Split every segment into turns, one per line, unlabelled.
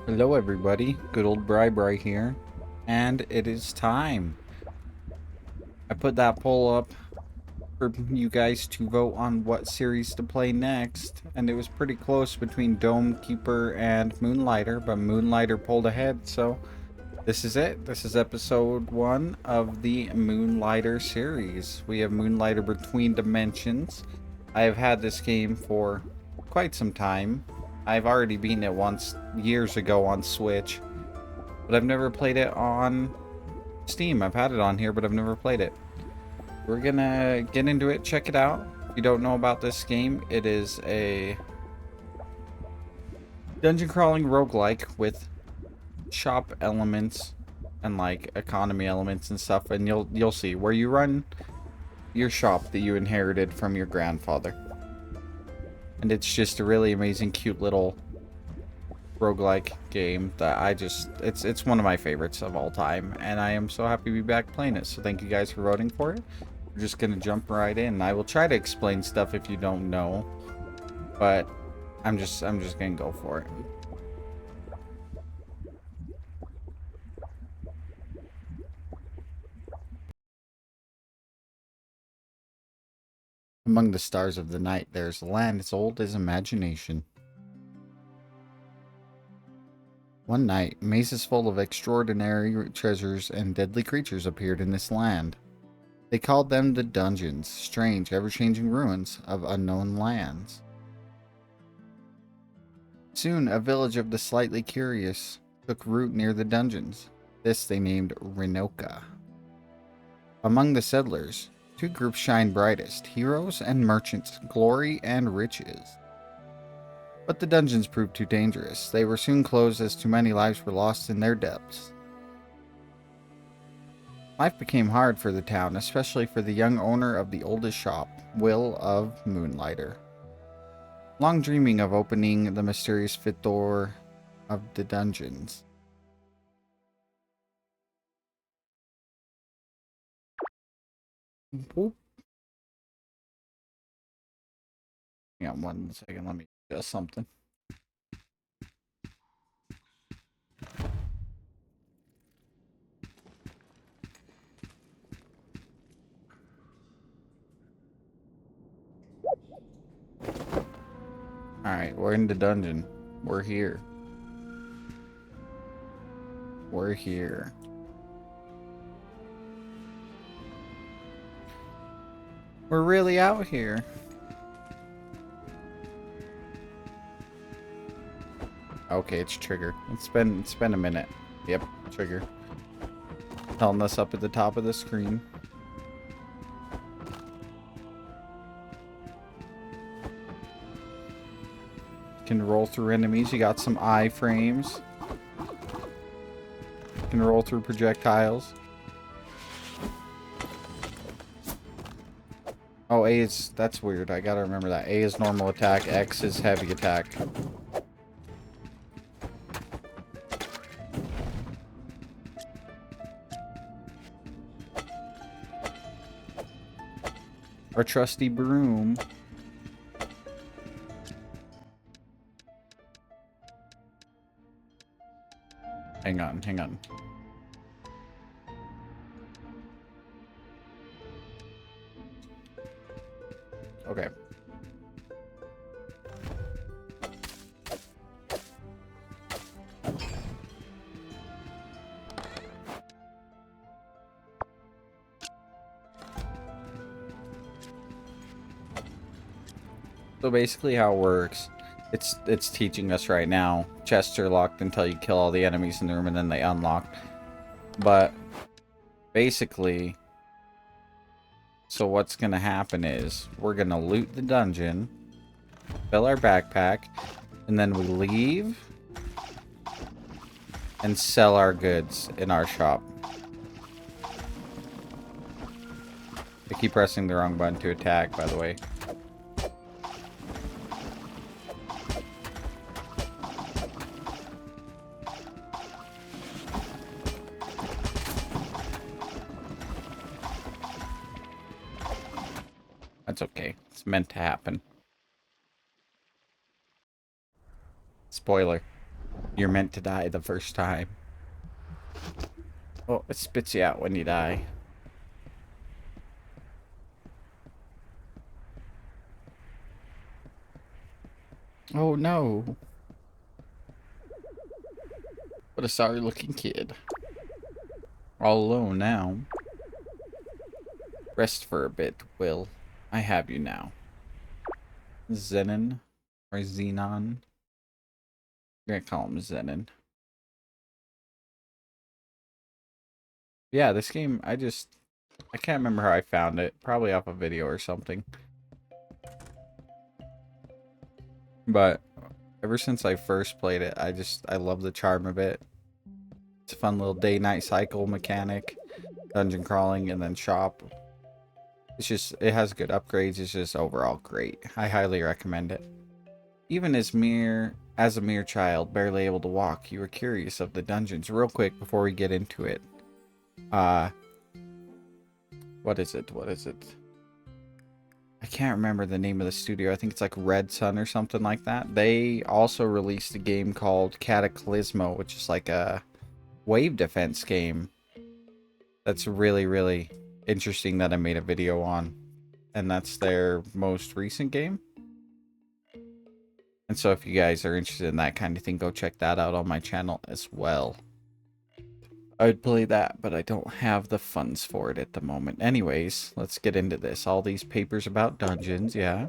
Hello everybody, good old Bri here, and it is time. I put that poll up for you guys to vote on what series to play next, and it was pretty close between Dome Keeper and Moonlighter, but Moonlighter pulled ahead, so this is it. This is episode 1 of the Moonlighter series. We have Moonlighter Between Dimensions. I have had this game for quite some time. I've already beaten it once years ago on Switch, but I've never played it on Steam. I've had it on here, but I've never played it. We're gonna get into it, check it out. If you don't know about this game, it is a dungeon crawling roguelike with shop elements and like economy elements and stuff, and you'll see where you run your shop that you inherited from your grandfather. And it's just a really amazing, cute little roguelike game that it's one of my favorites of all time, and I am so happy to be back playing it. So thank you guys for voting for it. We're just gonna jump right in. I will try to explain stuff if you don't know, but I'm just gonna go for it. Among the stars of the night, there's a land as old as imagination. One night, mazes full of extraordinary treasures and deadly creatures appeared in this land. They called them the dungeons, strange, ever-changing ruins of unknown lands. Soon, a village of the slightly curious took root near the dungeons. This they named Renoka. Among the settlers, two groups shine brightest, heroes and merchants, glory and riches. But the dungeons proved too dangerous. They were soon closed as too many lives were lost in their depths. Life became hard for the town, especially for the young owner of the oldest shop, Will of Moonlighter. Long dreaming of opening the mysterious fifth door of the dungeons. Whoop. Hang on 1 second, let me adjust something. Alright, we're in the dungeon. We're here. We're here. We're really out here. Okay, it's triggered. It's been a minute. Yep, trigger. Telling us up at the top of the screen. Can roll through enemies. You got some iframes. Can roll through projectiles. Oh, A is... that's weird. I gotta remember that. A is normal attack. X is heavy attack. Our trusty broom. Hang on, hang on. Okay. So basically how it works, it's teaching us right now. Chests are locked until you kill all the enemies in the room, and then they unlock. But basically, so what's gonna happen is we're gonna loot the dungeon, fill our backpack, and then we leave and sell our goods in our shop. I keep pressing the wrong button to attack, by the way. That's okay. It's meant to happen. Spoiler. You're meant to die the first time. Oh, it spits you out when you die. Oh no. What a sorry looking kid. All alone now. Rest for a bit, Will. I have you now. Zenon or Xenon. You're gonna call him Zenon. Yeah, this game, I can't remember how I found it. Probably off a video or something. But ever since I first played it, I love the charm of it. It's a fun little day-night cycle mechanic, dungeon crawling, and then shop. It's just, it has good upgrades. It's just overall great. I highly recommend it. Even as a mere child, barely able to walk, you were curious of the dungeons. Real quick before we get into it. What is it? I can't remember the name of the studio. I think it's like Red Sun or something like that. They also released a game called Cataclysmo, which is like a wave defense game. That's really, really interesting that I made a video on. And that's their most recent game. And so if you guys are interested in that kind of thing, go check that out on my channel as well. I would play that, but I don't have the funds for it at the moment. Anyways, let's get into this. All these papers about dungeons, yeah.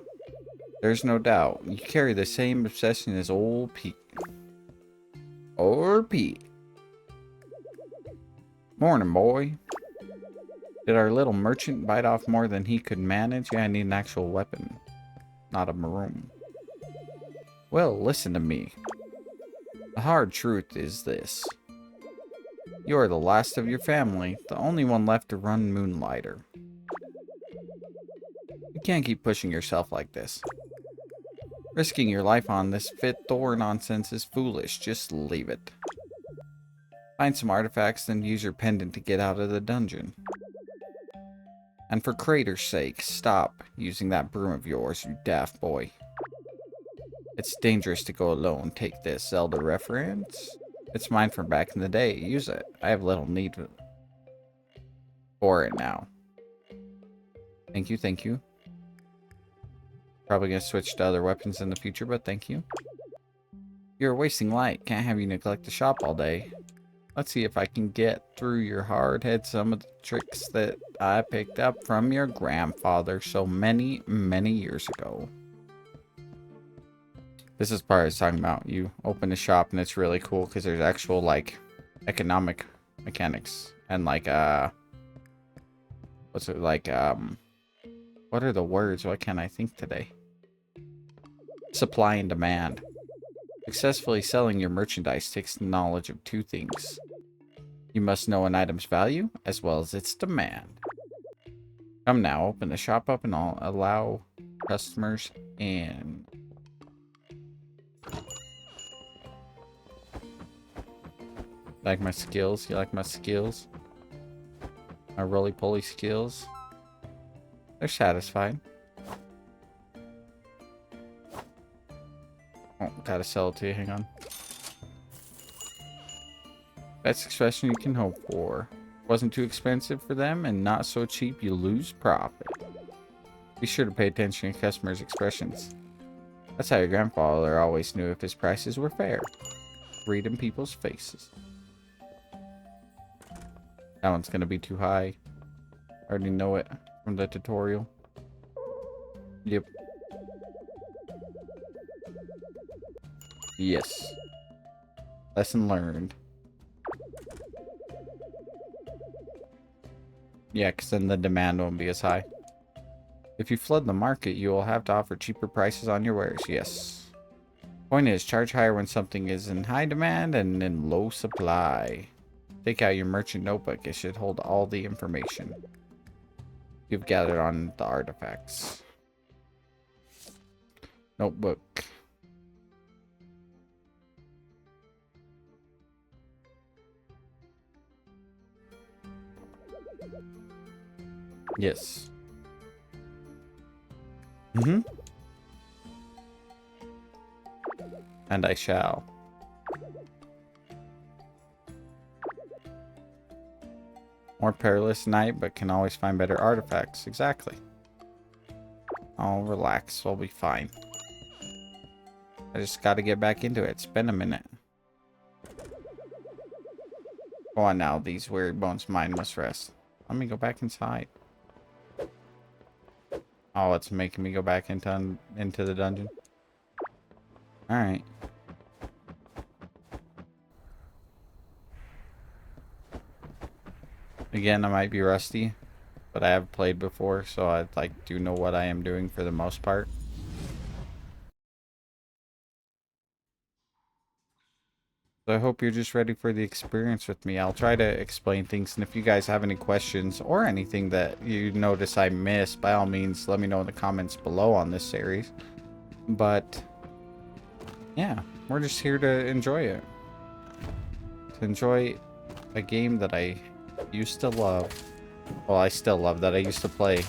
There's no doubt. You carry the same obsession as old Pete. Or Pete. Morning, boy. Did our little merchant bite off more than he could manage? Yeah, I need an actual weapon. Not a maroon. Well, listen to me. The hard truth is this. You are the last of your family, the only one left to run Moonlighter. You can't keep pushing yourself like this. Risking your life on this fit Thor nonsense is foolish. Just leave it. Find some artifacts, then use your pendant to get out of the dungeon. And for Crater's sake, stop using that broom of yours, you daft boy. It's dangerous to go alone. Take this, Zelda reference. It's mine from back in the day. Use it. I have little need for it now. Thank you, thank you. Probably gonna switch to other weapons in the future, but thank you. You're wasting light. Can't have you neglect the shop all day. Let's see if I can get through your hard head some of the tricks that I picked up from your grandfather so many, many years ago. This is part I was talking about. You open a shop and it's really cool because there's actual like economic mechanics and like what's it like what are the words? Why can't I think today? Supply and demand. Successfully selling your merchandise takes knowledge of two things. You must know an item's value as well as its demand. Come now, open the shop up and I'll allow customers in. Like my skills? You like my skills? My roly-poly skills? They're satisfied. Oh, gotta sell it to you. Hang on. Best expression you can hope for. Wasn't too expensive for them and not so cheap you lose profit. Be sure to pay attention to customers' expressions. That's how your grandfather always knew if his prices were fair. Read in people's faces. That one's gonna be too high. I already know it from the tutorial. Yep. Yes. Lesson learned. Yeah, because then the demand won't be as high. If you flood the market, you will have to offer cheaper prices on your wares. Yes. Point is, charge higher when something is in high demand and in low supply. Take out your merchant notebook. It should hold all the information you've gathered on the artifacts. Notebook. Yes. Mm-hmm. And I shall. More perilous night, but can always find better artifacts. Exactly. I'll relax. We'll be fine. I just gotta get back into it. It's been a minute. Go on now. These weary bones of mine must rest. Let me go back inside. Oh, it's making me go back into the dungeon. Alright. Again, I might be rusty, but I have played before, so I do know what I am doing for the most part. So I hope you're just ready for the experience with me. I'll try to explain things, and if you guys have any questions or anything that you notice I missed, by all means, let me know in the comments below on this series. But yeah, we're just here to enjoy it. To enjoy a game that I used to love. Well, I still love that I used to play.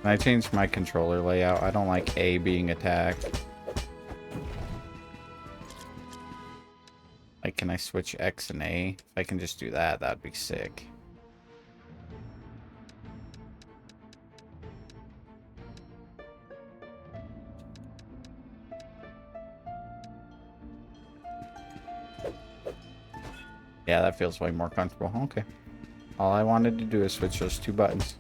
And I changed my controller layout. I don't like A being attacked. Like, can I switch X and A? If I can just do that, that'd be sick. Yeah, that feels way more comfortable. Okay. All I wanted to do is switch those two buttons.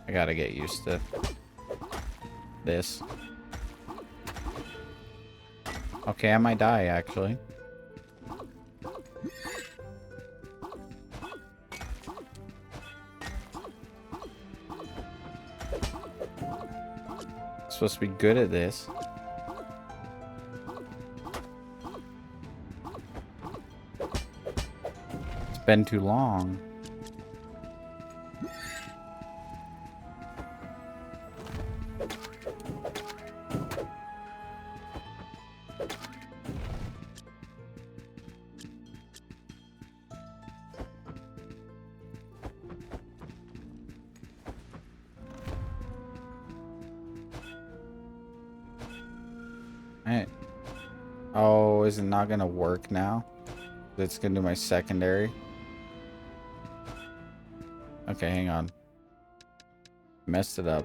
I gotta get used to this. Okay, I might die, actually. I'm supposed to be good at this. It's been too long. Alright. Oh, is it not gonna work now? It's gonna do my secondary. Okay, hang on. Messed it up.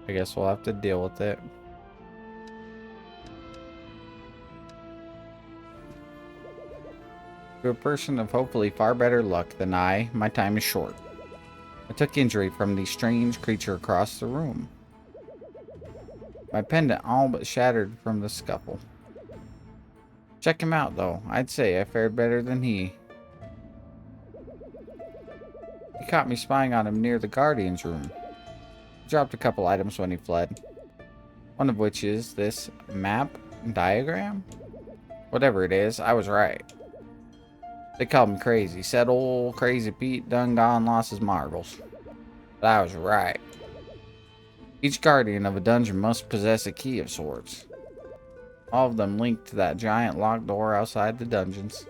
I guess we'll have to deal with it. To a person of hopefully far better luck than I, my time is short. I took injury from the strange creature across the room. My pendant all but shattered from the scuffle. Check him out, though. I'd say I fared better than he. He caught me spying on him near the Guardian's room. He dropped a couple items when he fled. One of which is this map diagram? Whatever it is, I was right. They called me crazy. Said old crazy Pete done gone lost his marbles. But I was right. Each guardian of a dungeon must possess a key of sorts. All of them linked to that giant locked door outside the dungeons.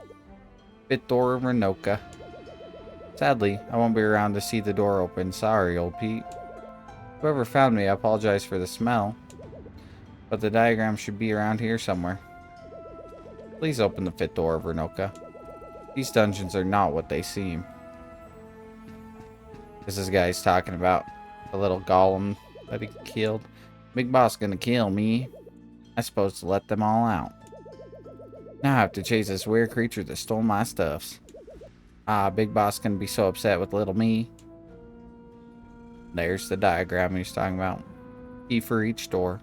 Fifth door of Renoka. Sadly, I won't be around to see the door open. Sorry, old Pete. Whoever found me, I apologize for the smell. But the diagram should be around here somewhere. Please open the fifth door of Renoka. These dungeons are not what they seem. This is guy's talking about the little golem that he killed. Big boss gonna kill me. I suppose to let them all out. Now I have to chase this weird creature that stole my stuffs. Ah, Big Boss gonna be so upset with little me. There's the diagram he's talking about. Key for each door.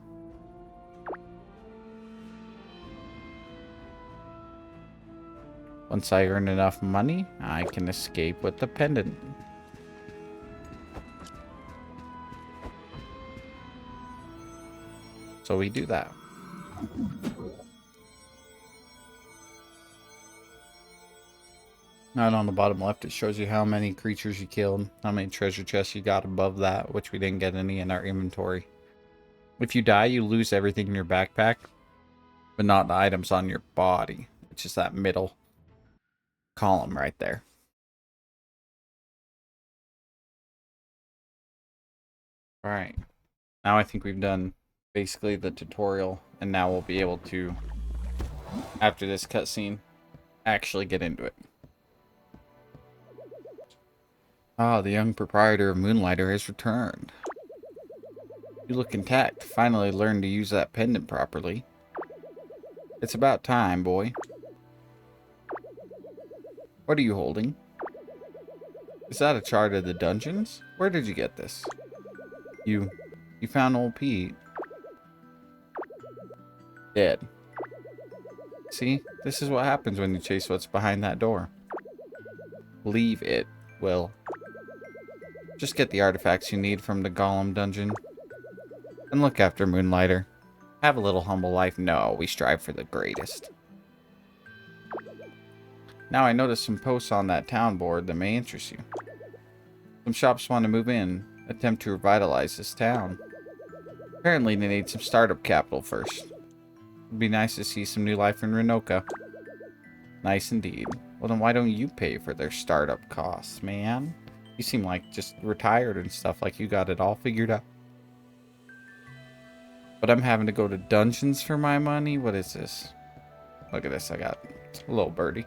Once I earn enough money, I can escape with the pendant. So we do that. And on the bottom left, it shows you how many creatures you killed, how many treasure chests you got above that, which we didn't get any in our inventory. If you die, you lose everything in your backpack, but not the items on your body, which is that middle column right there. Alright. Now I think we've done basically the tutorial, and now we'll be able to, after this cutscene, actually get into it. Ah, the young proprietor of Moonlighter has returned. You look intact. Finally learned to use that pendant properly. It's about time, boy. What are you holding? Is that a chart of the dungeons? Where did you get this? You found old Pete. Dead. See? This is what happens when you chase what's behind that door. Leave it, Will. Just get the artifacts you need from the Golem dungeon. And look after Moonlighter. Have a little humble life. No, we strive for the greatest. Now I noticed some posts on that town board that may interest you. Some shops want to move in, attempt to revitalize this town. Apparently they need some startup capital first. It'd be nice to see some new life in Renoka. Nice indeed. Well then why don't you pay for their startup costs, man? You seem like just retired and stuff, like you got it all figured out. But I'm having to go to dungeons for my money? What is this? Look at this, I got a little birdie.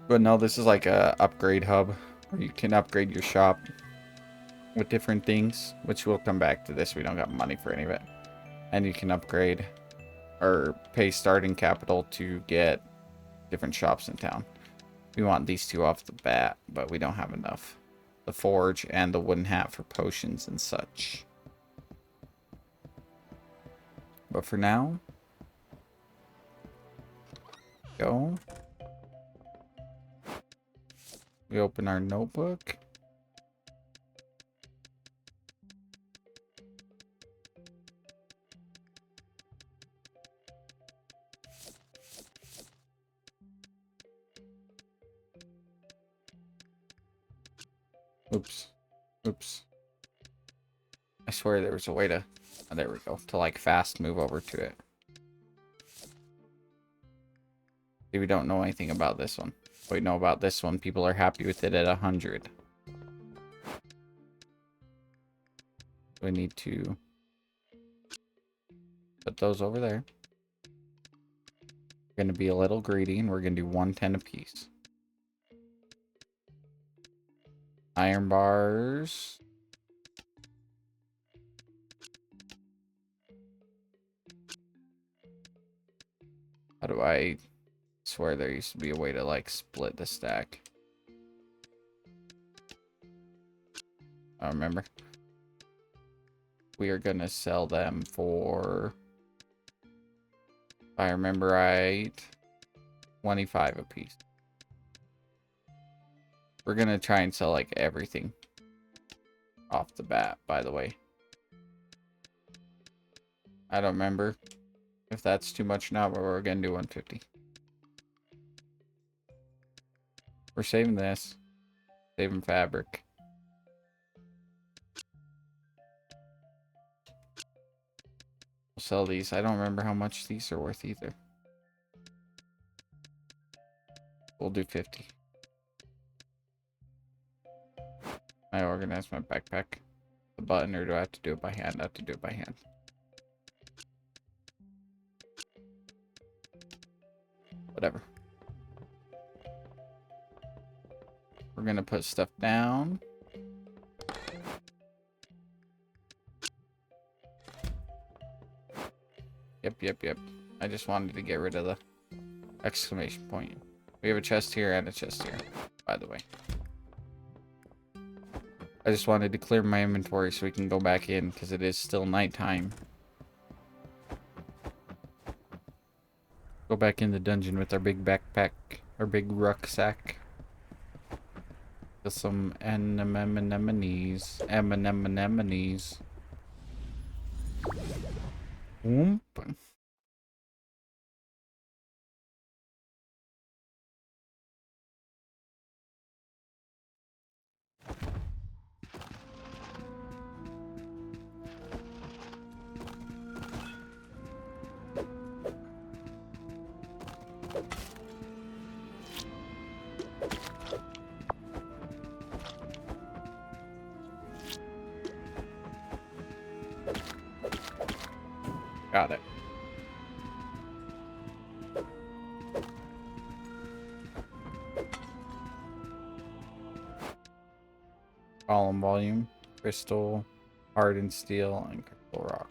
But no, this is like a upgrade hub where you can upgrade your shop with different things, which we'll come back to this. We don't got money for any of it. And you can upgrade or pay starting capital to get different shops in town. We want these two off the bat, but we don't have enough. The forge and the wooden hat for potions and such. But for now, go. We open our notebook. Oops. Oops. I swear there was a way to... Oh, there we go. To like fast move over to it. See, we don't know anything about this one. What we know about this one, people are happy with it at 100. We need to put those over there. We're going to be a little greedy, and we're going to do 110 apiece. Iron bars. How do I swear there used to be a way to like split the stack? I don't remember. We are gonna sell them for, if I remember right, 25 a piece. We're gonna try and sell like everything off the bat, by the way. I don't remember if that's too much now, but we're gonna do 150. We're saving this. Saving fabric. We'll sell these. I don't remember how much these are worth either. We'll do 50. I organize my backpack. The button, or do I have to do it by hand? I have to do it by hand. Whatever. We're gonna put stuff down. Yep. I just wanted to get rid of the exclamation point. We have a chest here and a chest here, by the way. I just wanted to clear my inventory so we can go back in, because it is still nighttime. Go back in the dungeon with our big backpack, our big rucksack. With some anemones. Whoop. Got it. Column volume, crystal, hardened steel, and crystal rock.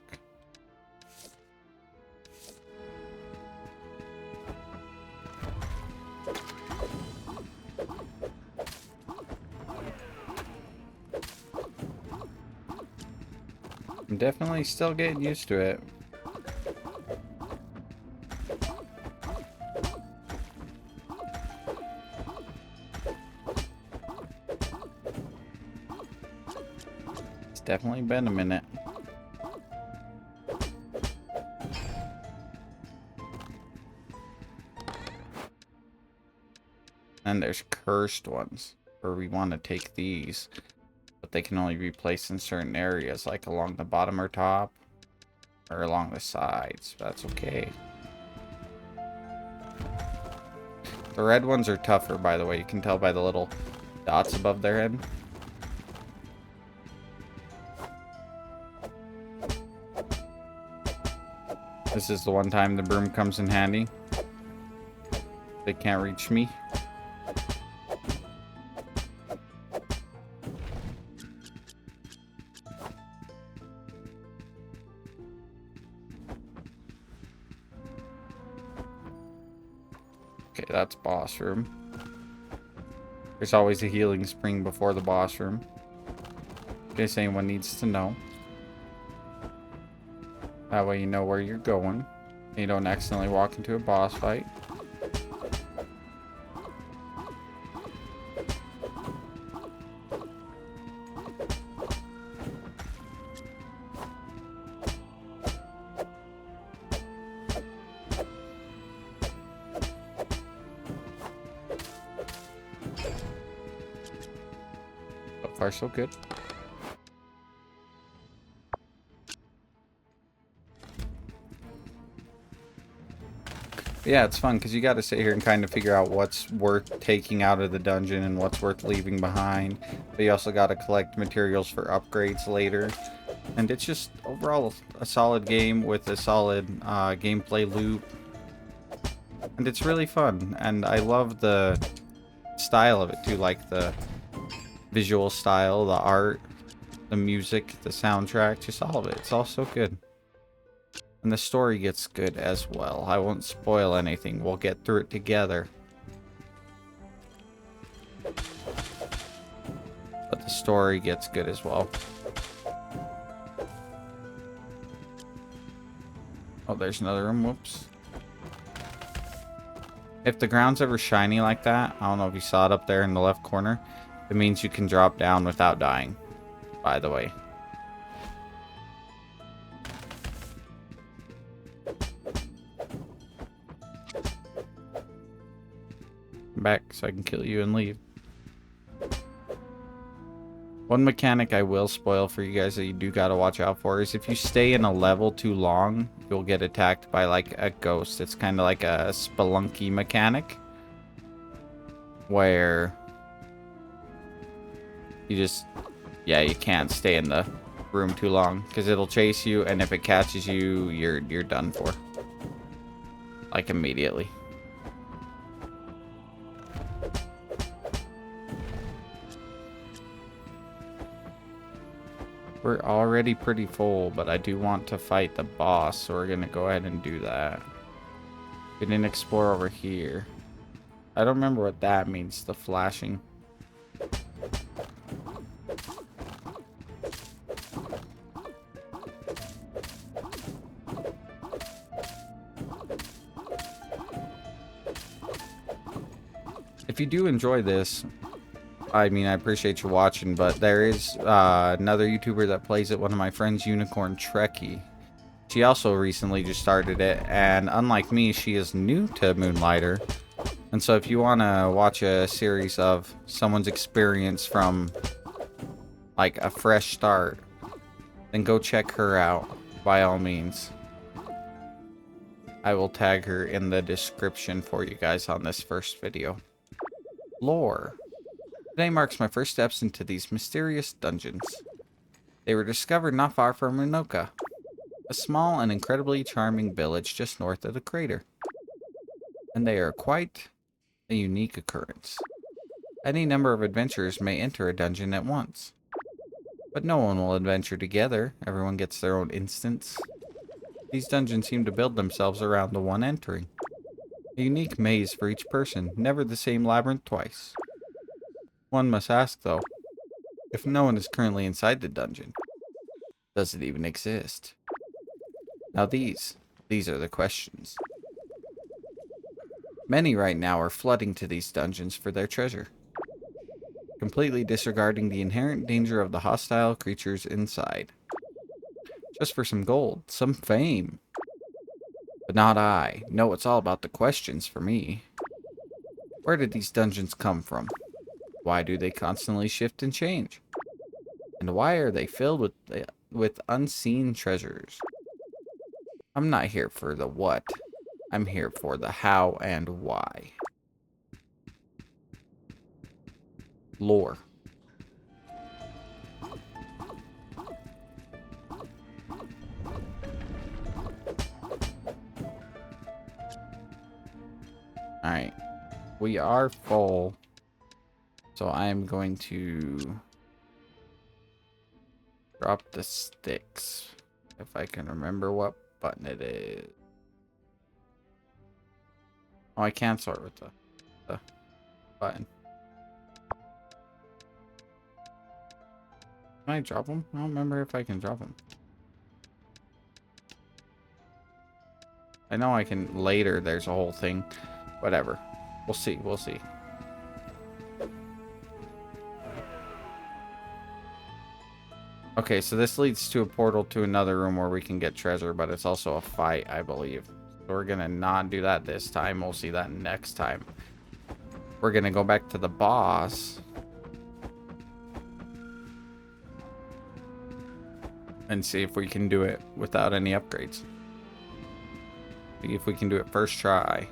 I'm definitely still getting used to it. It's definitely been a minute. And there's cursed ones, where we want to take these, but they can only be placed in certain areas, like along the bottom or top, or along the sides. That's okay. The red ones are tougher, by the way. You can tell by the little dots above their head. This is the one time the broom comes in handy. They can't reach me. Okay, that's boss room. There's always a healing spring before the boss room, in case anyone needs to know. That way you know where you're going. And you don't accidentally walk into a boss fight. So far, so good. Yeah, it's fun because you got to sit here and kind of figure out what's worth taking out of the dungeon and what's worth leaving behind. But you also got to collect materials for upgrades later. And it's just overall a solid game with a solid gameplay loop. And it's really fun. And I love the style of it too, like the visual style, the art, the music, the soundtrack, just all of it. It's all so good. And the story gets good as well. I won't spoil anything. We'll get through it together. But the story gets good as well. Oh, there's another room. Whoops. If the ground's ever shiny like that, I don't know if you saw it up there in the left corner, it means you can drop down without dying, by the way. Back so I can kill you and leave. One mechanic I will spoil for you guys that you do gotta watch out for is if you stay in a level too long, you'll get attacked by like a ghost. It's kind of like a spelunky mechanic where you just, yeah, you can't stay in the room too long because it'll chase you, and if it catches you, you're done for. Like immediately. We're already pretty full, but I do want to fight the boss, so we're gonna go ahead and do that. We didn't explore over here. I don't remember what that means, the flashing. If you do enjoy this, I mean, I appreciate you watching, but there is another YouTuber that plays it, one of my friends, UnicornTrekkie. She also recently just started it, and unlike me, she is new to Moonlighter. And so if you want to watch a series of someone's experience from, like, a fresh start, then go check her out, by all means. I will tag her in the description for you guys on this first video. Lore. Today marks my first steps into these mysterious dungeons. They were discovered not far from Unoka. A small and incredibly charming village just north of the crater. And they are quite a unique occurrence. Any number of adventurers may enter a dungeon at once. But no one will adventure together. Everyone gets their own instance. These dungeons seem to build themselves around the one entering. A unique maze for each person, never the same labyrinth twice. One must ask, though, if no one is currently inside the dungeon, does it even exist? Now these are the questions. Many right now are flooding to these dungeons for their treasure, completely disregarding the inherent danger of the hostile creatures inside. Just for some gold, some fame. But not I. No, it's all about the questions for me. Where did these dungeons come from? Why do they constantly shift and change? And why are they filled with unseen treasures? I'm not here for the what. I'm here for the how and why. Lore. Alright. We are full. So I am going to drop the sticks. If I can remember what button it is. Oh, I can't sort with the button. Can I drop them? I don't remember if I can drop them. I know I can later. There's a whole thing. Whatever. We'll see. We'll see. Okay, so this leads to a portal to another room where we can get treasure, but it's also a fight, I believe. So we're gonna not do that this time. We'll see that next time. We're gonna go back to the boss and see if we can do it without any upgrades. See if we can do it first try.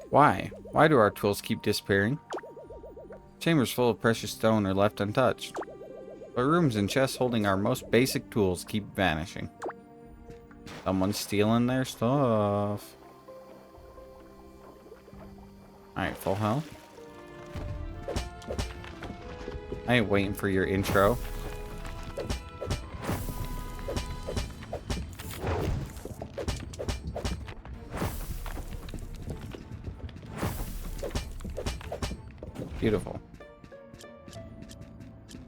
Why? Why do our tools keep disappearing? Chambers full of precious stone are left untouched. But rooms and chests holding our most basic tools keep vanishing. Someone's stealing their stuff. Alright, full health. I ain't waiting for your intro. Beautiful.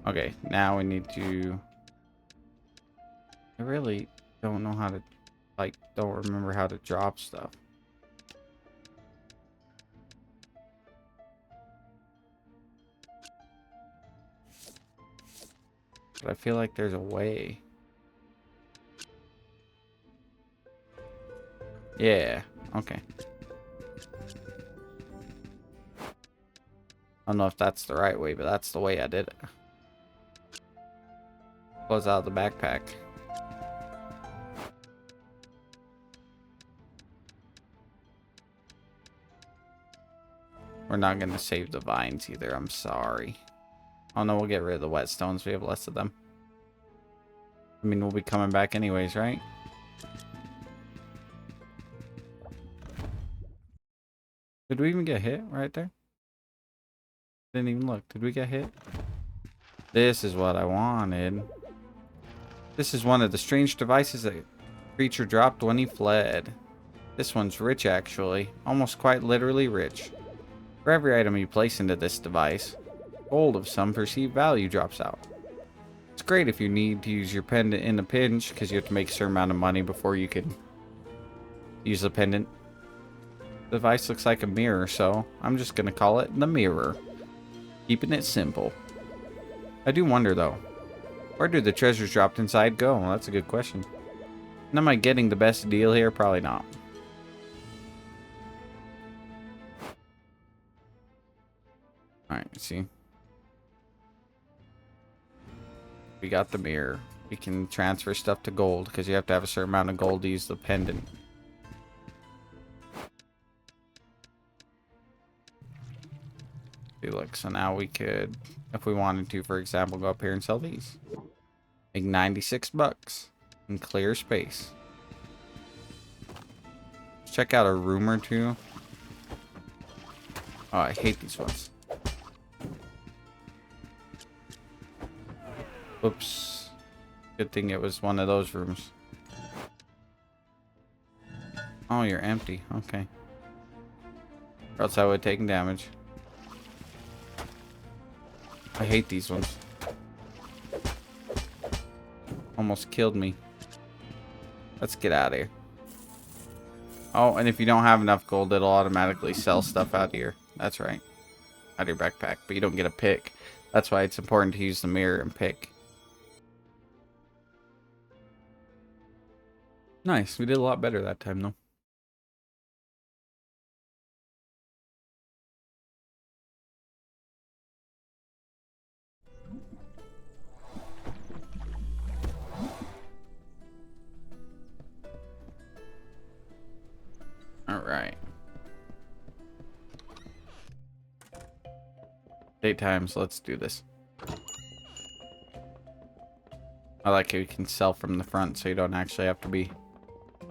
Okay, now we need to... I really don't know how to... don't remember how to drop stuff. But I feel like there's a way. Yeah, okay. I don't know if that's the right way, but that's the way I did it. Close out the backpack. We're not going to save the vines either, I'm sorry. Oh no, we'll get rid of the whetstones. We have less of them. I mean, we'll be coming back anyways, right? Did we even get hit right there? Didn't even look. Did we get hit? This is what I wanted. This is one of the strange devices that creature dropped when he fled. This one's rich, actually. Almost quite literally rich. For every item you place into this device, gold of some perceived value drops out. It's great if you need to use your pendant in a pinch, because you have to make a certain amount of money before you can use the pendant. The device looks like a mirror, so I'm just going to call it the mirror. Keeping it simple. I do wonder, though. Where do the treasures dropped inside go? Well, that's a good question. And am I getting the best deal here? Probably not. Alright, see. We got the mirror. We can transfer stuff to gold, because you have to have a certain amount of gold to use the pendant. See, look, so now we could, if we wanted to, for example, go up here and sell these. Make 96 bucks in clear space. Check out a room or two. Oh, I hate these ones. Oops. Good thing it was one of those rooms. Oh, you're empty. Okay. Or else I would have taken damage. I hate these ones. Almost killed me. Let's get out of here. Oh, and if you don't have enough gold, it'll automatically sell stuff out of here. That's right. Out of your backpack. But you don't get a pick. That's why it's important to use the mirror and pick. Nice. We did a lot better that time, though. Alright. Daytime, so let's do this. I like how you can sell from the front, so you don't actually have to be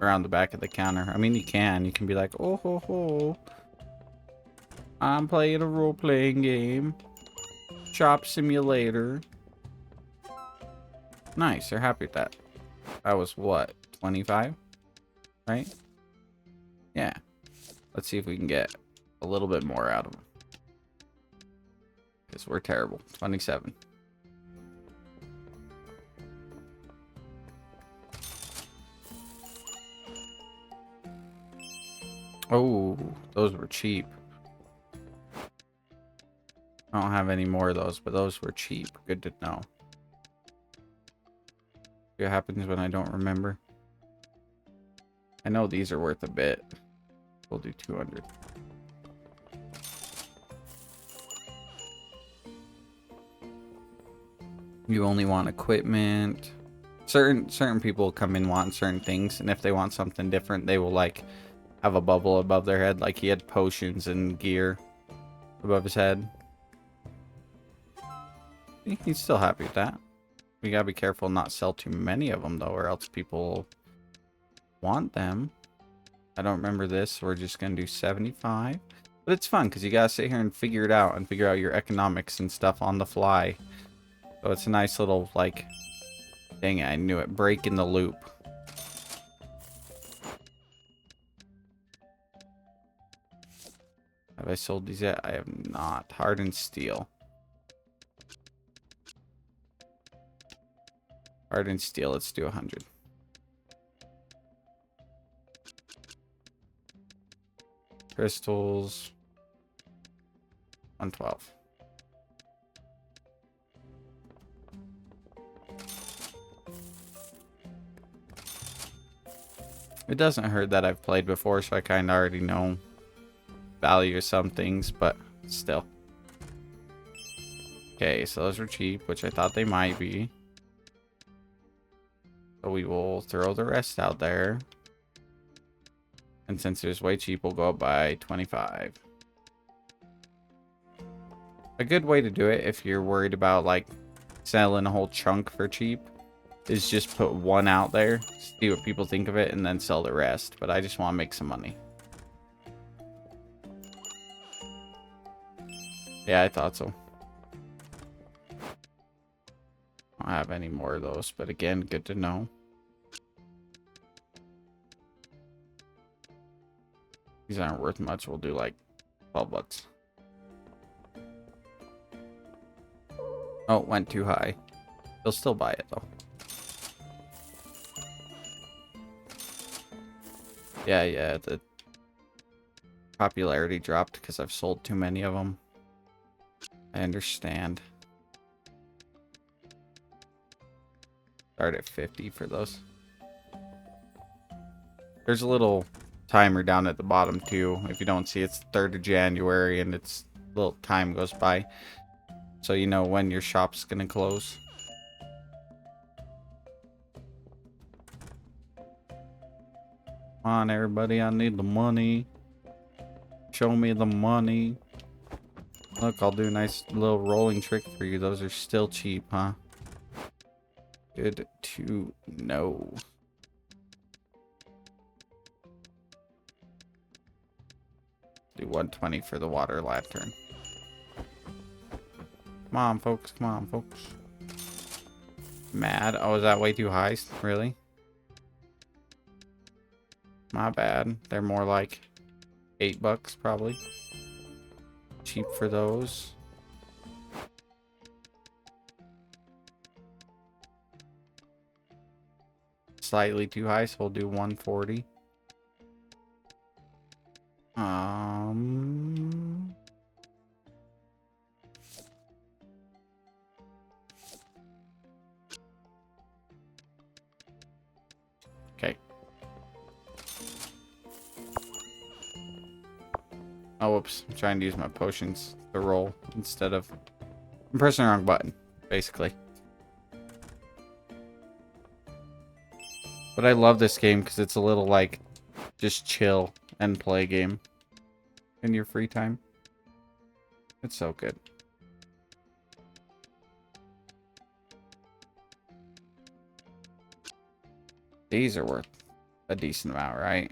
around the back of the counter. I mean, you can. You can be like, oh ho ho. I'm playing a role-playing game. Shop simulator. Nice, they're happy with that. That was what, 25? Right? Yeah. Let's see if we can get a little bit more out of them. Because we're terrible. 27. Oh, those were cheap. I don't have any more of those, but those were cheap. Good to know. What happens when I don't remember? I know these are worth a bit. We'll do 200. You only want equipment. Certain people come in wanting certain things, and if they want something different, they will like have a bubble above their head. Like he had potions and gear above his head. He's still happy with that. We gotta be careful not sell too many of them though, or else people want them. I don't remember this, so we're just gonna do 75. But it's fun because you gotta sit here and figure it out and figure out your economics and stuff on the fly. So it's a nice little like, dang it, I knew it, break in the loop. Have I sold these yet? I have not. Hardened steel. Hardened steel, let's do 100. Crystals. 112. It doesn't hurt that I've played before, so I kind of already know value of some things, but still. Okay, so those are cheap, which I thought they might be. So we will throw the rest out there. And since it was way cheap, we'll go up by 25. A good way to do it if you're worried about like selling a whole chunk for cheap is just put one out there, see what people think of it, and then sell the rest. But I just want to make some money. Yeah, I thought so. I don't have any more of those, but again, good to know. These aren't worth much. We'll do like 12 bucks. Oh, it went too high. They'll still buy it though. Yeah, the popularity dropped because I've sold too many of them. I understand. Start at 50 for those. There's a little timer down at the bottom too. If you don't see, it's the 3rd of January and it's little time goes by. So you know when your shop's gonna close. Come on, everybody, I need the money. Show me the money. Look, I'll do a nice little rolling trick for you. Those are still cheap, huh? Good to know. Do 120 for the water lantern. Come on, folks. Come on, folks. Mad. Oh, is that way too high? Really? My bad. They're more like $8 probably. Cheap for those. Slightly too high, so we'll do 140. Okay. Oh, whoops. I'm trying to use my potions to roll instead of... I'm pressing the wrong button, basically. But I love this game because it's a little, like, just chill and play game in your free time. It's so good. These are worth a decent amount, right?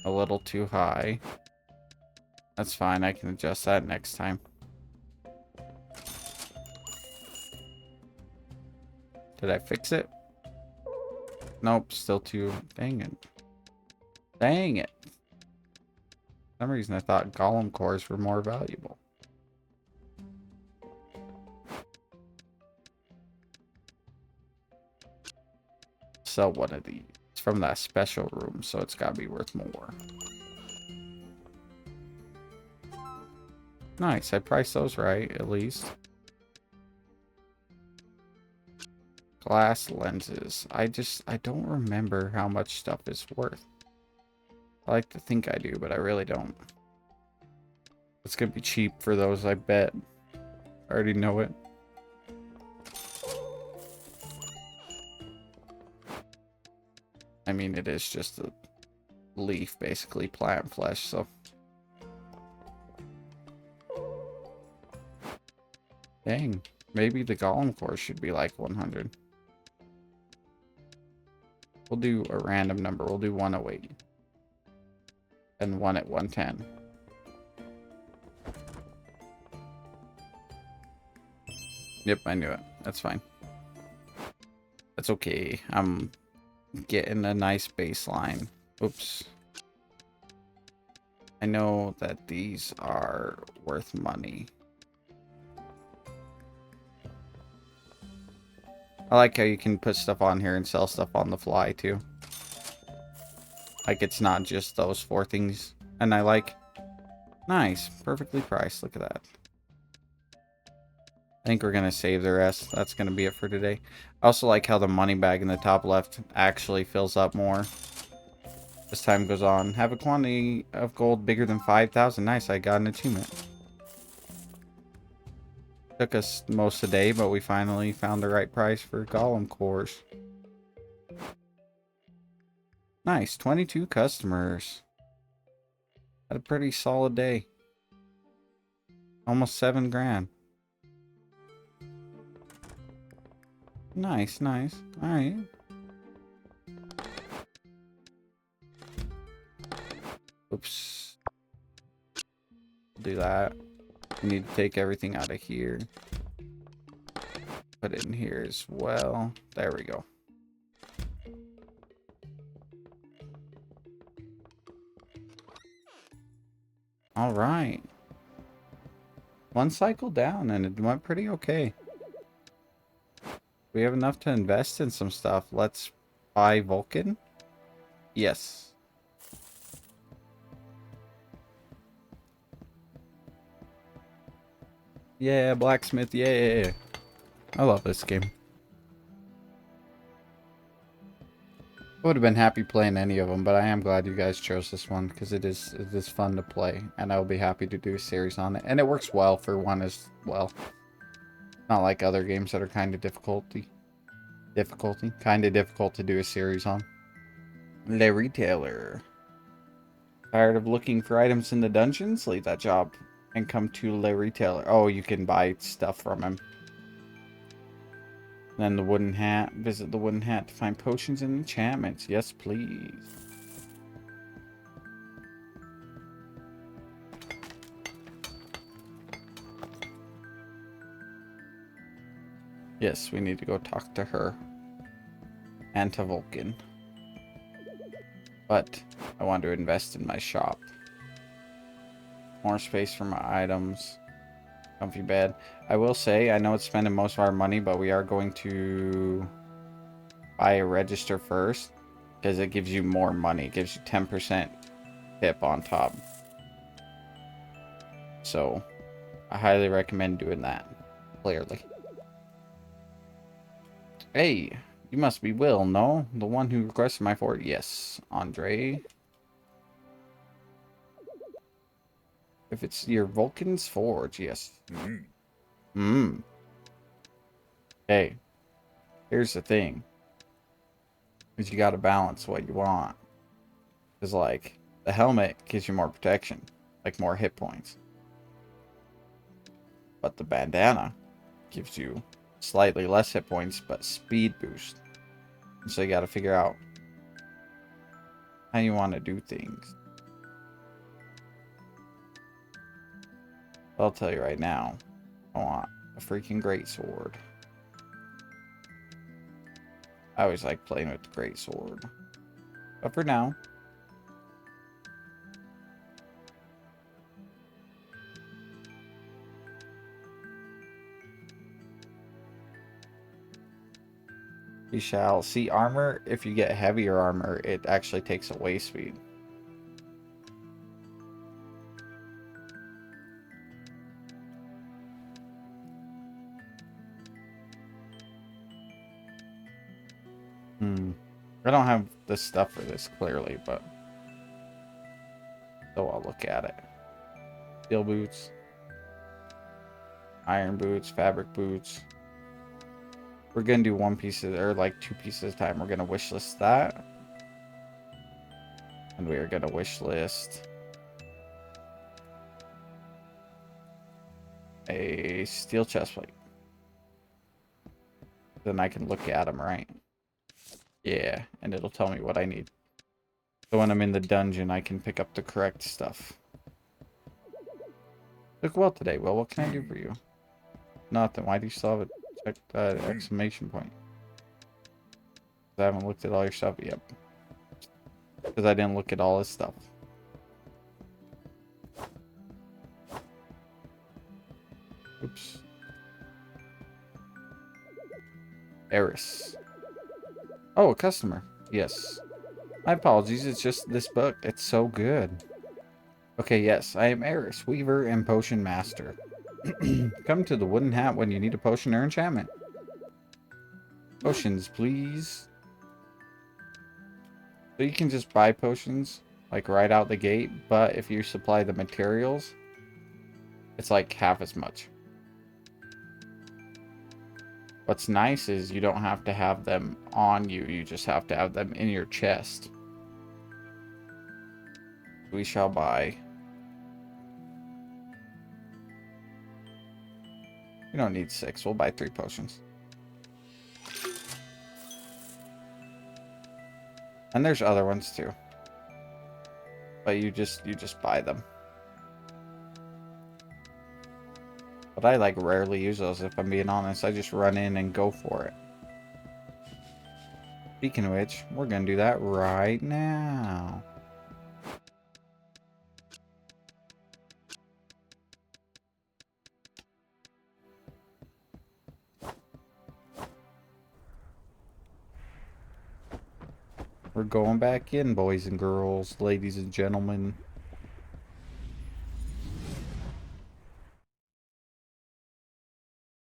A little too high. That's fine. I can adjust that next time. Did I fix it? Nope. Still too... Dang it. Dang it. For some reason I thought golem cores were more valuable. Sell one of these. It's from that special room, so it's gotta be worth more. Nice, I priced those right, at least. Glass lenses. I don't remember how much stuff is worth. I like to think I do, but I really don't. It's gonna be cheap for those, I bet. I already know it. I mean, it is just a leaf, basically, plant flesh, so... Dang, maybe the golem core should be like 100. We'll do a random number. We'll do 108. And one at 110. Yep, I knew it. That's fine. That's okay. I'm getting a nice baseline. Oops. I know that these are worth money. I like how you can put stuff on here and sell stuff on the fly, too. Like, it's not just those 4 things. And I like... Nice. Perfectly priced. Look at that. I think we're going to save the rest. That's going to be it for today. I also like how the money bag in the top left actually fills up more as time goes on. Have a quantity of gold bigger than 5,000. Nice. I got an achievement. Took us most of the day, but we finally found the right price for golem cores. Nice, 22 customers. Had a pretty solid day. Almost 7 grand. Nice, nice. Alright. Oops. Do that. We need to take everything out of here. Put it in here as well. There we go. All right. 1 cycle down and it went pretty okay. We have enough to invest in some stuff. Let's buy Vulcan. Yes. Yeah, blacksmith, yeah. I love this game. I would have been happy playing any of them, but I am glad you guys chose this one because it is fun to play, and I'll be happy to do a series on it. And it works well for one as well. Not like other games that are kind of difficult to do a series on. Le Retailer. Tired of looking for items in the dungeons? Leave that job and come to Le Retailer. Oh, you can buy stuff from him. Then the wooden hat. Visit the wooden hat to find potions and enchantments. Yes, please. Yes, we need to go talk to her. And to Vulcan. But I want to invest in my shop. More space for my items. Comfy bed. I will say, I know it's spending most of our money, but we are going to buy a register first. Because it gives you more money. It gives you 10% tip on top. So, I highly recommend doing that. Clearly. Hey, you must be Will, no? The one who requested my forge? Yes, Andre. If it's your Vulcan's forge, yes. Hey, here's the thing. Is you gotta balance what you want. Because, like, the helmet gives you more protection. Like, more hit points. But the bandana gives you slightly less hit points, but speed boost. And so you gotta figure out how you want to do things. I'll tell you right now, I want a freaking greatsword. I always like playing with the greatsword. But for now, we shall see armor. If you get heavier armor, it actually takes away speed. I don't have the stuff for this clearly, but so I'll look at it. Steel boots, iron boots, fabric boots. We're gonna do one piece of, or like 2 pieces at a time. We're gonna wish list that, and we are gonna wish list a steel chestplate. Then I can look at them, right? Yeah, and it'll tell me what I need. So when I'm in the dungeon, I can pick up the correct stuff. Look well today, Will. What can I do for you? Nothing. Why do you still have a exclamation point? I haven't looked at all your stuff yet. Because I didn't look at all his stuff. Oops. Eris. Oh, a customer. Yes. My apologies, it's just this book. It's so good. Okay, yes, I am Eris, Weaver and Potion Master. Come to the wooden hat when you need a potion or enchantment. Potions, please. So you can just buy potions, like right out the gate, but if you supply the materials, it's like half as much. What's nice is you don't have to have them on you, you just have to have them in your chest. We shall buy. We don't need 6, we'll buy 3 potions. And there's other ones too. But you just buy them. But I like rarely use those, if I'm being honest. I just run in and go for it. Speaking of which, we're gonna do that right now. We're going back in, boys and girls, ladies and gentlemen.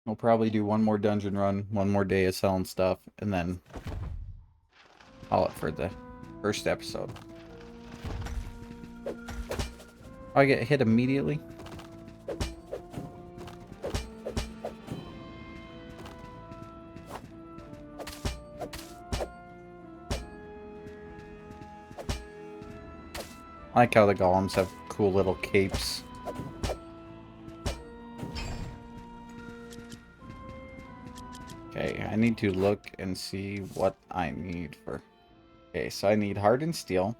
We'll probably do one more dungeon run, one more day of selling stuff, and then call it for the first episode. I get hit immediately. I like how the golems have cool little capes. Okay, I need to look and see what I need for... Okay, so I need hardened steel.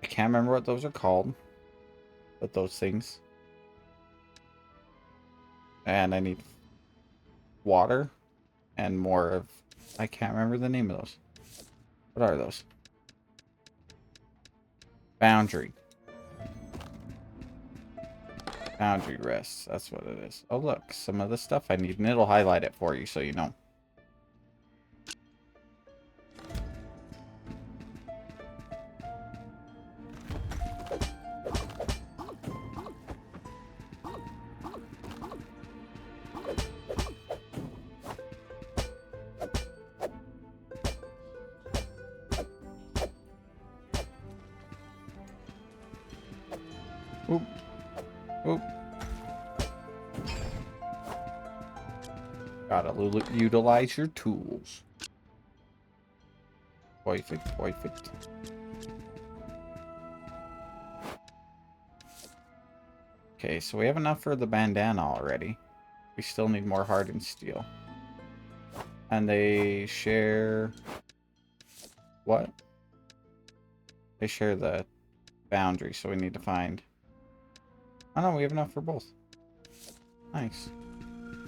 I can't remember what those are called. But those things. And I need water and more of... I can't remember the name of those. What are those? Boundary. Boundary rests. That's what it is. Oh, look. Some of the stuff I need. And it'll highlight it for you so you know. Oop. Oop. Gotta utilize your tools. Perfect, perfect. Okay, so we have enough for the bandana already. We still need more hardened steel. And they share... What? They share the boundary, so we need to find... Oh no, we have enough for both. Nice.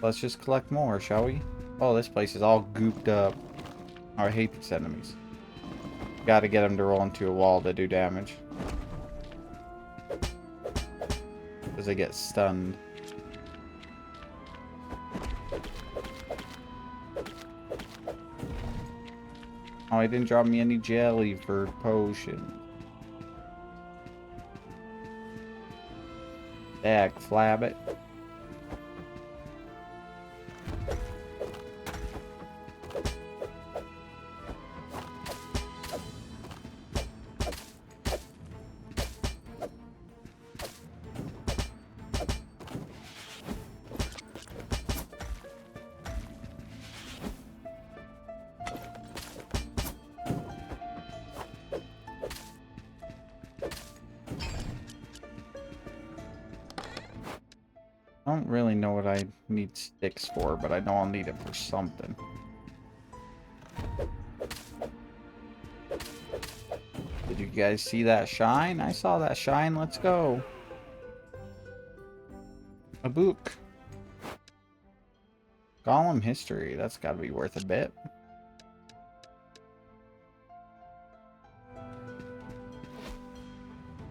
Let's just collect more, shall we? Oh, this place is all gooped up. Oh, I hate these enemies. Gotta get them to roll into a wall to do damage. Because they get stunned. Oh, he didn't drop me any jelly for potion. Dag flabbit. I don't really know what I need sticks for, but I know I'll need it for something. Did you guys see that shine? I saw that shine. Let's go. A book. Golem history. That's got to be worth a bit.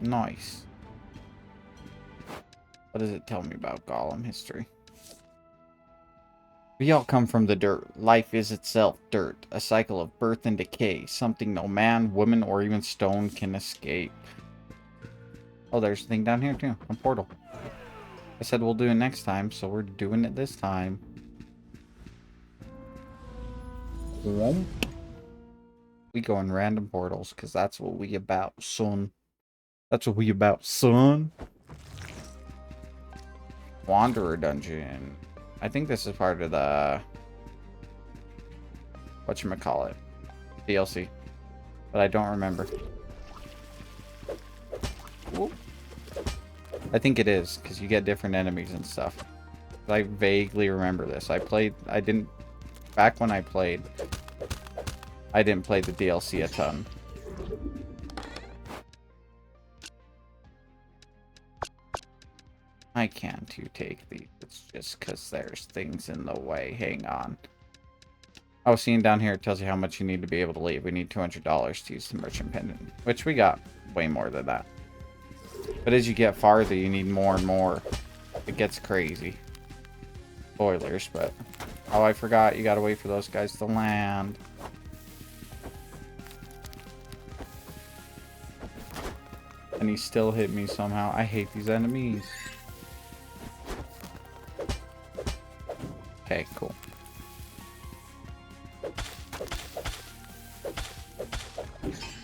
Nice. What does it tell me about Golem history? We all come from the dirt. Life is itself dirt. A cycle of birth and decay. Something no man, woman, or even stone can escape. Oh, there's a thing down here too. A portal. I said we'll do it next time, so we're doing it this time. Whoomp. We go in random portals, because that's what we about, son. That's what we about, son. Wanderer dungeon. I think this is part of the... whatchamacallit? DLC. But I don't remember. Whoop. I think it is, because you get different enemies and stuff. I vaguely remember this. Back when I played, I didn't play the DLC a ton. I can't take these. It's just because there's things in the way. Hang on. Oh, seeing down here, it tells you how much you need to be able to leave. We need $200 to use the merchant pendant, which we got way more than that. But as you get farther, you need more and more. It gets crazy. Spoilers, but... Oh, I forgot. You gotta wait for those guys to land. And he still hit me somehow. I hate these enemies. Okay, cool.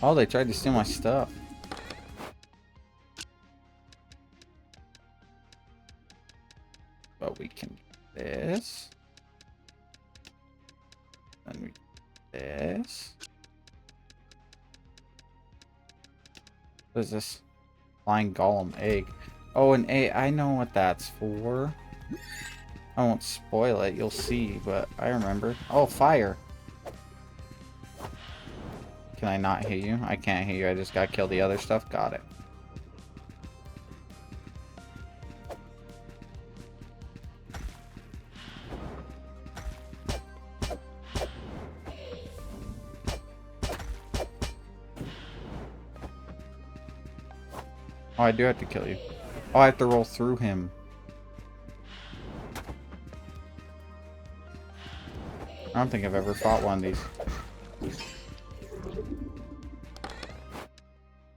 Oh, they tried to steal my stuff. But we can do this. Then we do this. What is this? Flying golem egg. Oh, an egg. I know what that's for. I won't spoil it. You'll see, but I remember. Oh, fire. Can I not hit you? I can't hit you. I just gotta kill the other stuff. Got it. Oh, I do have to kill you. Oh, I have to roll through him. I don't think I've ever fought one of these.